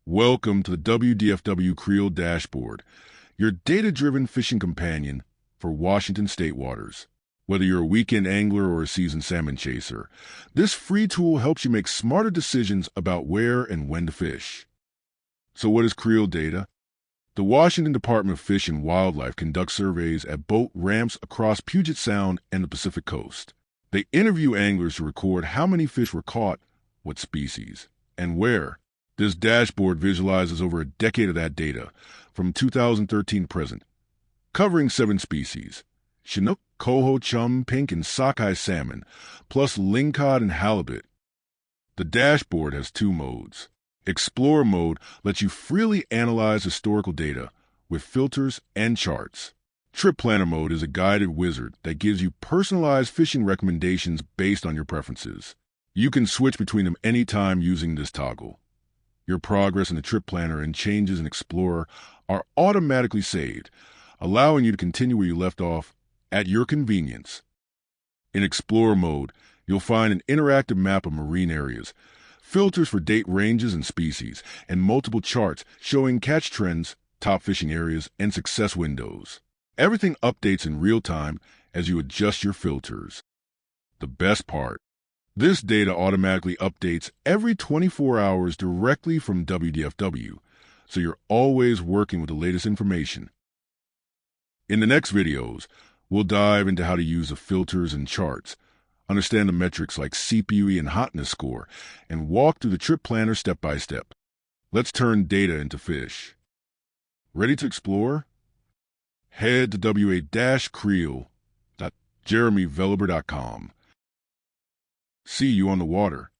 Welcome to the WDFW Creel Dashboard, your data-driven fishing companion for Washington state waters. Whether you're a weekend angler or a seasoned salmon chaser, this free tool helps you make smarter decisions about where and when to fish. So what is Creel data? The Washington Department of Fish and Wildlife conducts surveys at boat ramps across Puget Sound and the Pacific Coast. They interview anglers to record how many fish were caught, what species, and where. This dashboard visualizes over a decade of that data, from 2013 to present, covering 7 species: Chinook, Coho, Chum, pink, and Sockeye salmon, plus Lingcod and Halibut. The dashboard has 2 modes. Explorer mode lets you freely analyze historical data with filters and charts. Trip Planner mode is a guided wizard that gives you personalized fishing recommendations based on your preferences. You can switch between them anytime using this toggle. Your progress in the Trip Planner and changes in Explorer are automatically saved, allowing you to continue where you left off at your convenience. In Explorer mode, you'll find an interactive map of marine areas, filters for date ranges and species, and multiple charts showing catch trends, top fishing areas, and success windows. Everything updates in real time as you adjust your filters. The best part: this data automatically updates every 24 hours directly from WDFW, so you're always working with the latest information. In the next videos, we'll dive into how to use the filters and charts, understand the metrics like CPUE and hotness score, and walk through the Trip Planner step by step. Let's turn data into fish. Ready to explore? Head to wa-creel.jeremyvelober.com. See you on the water.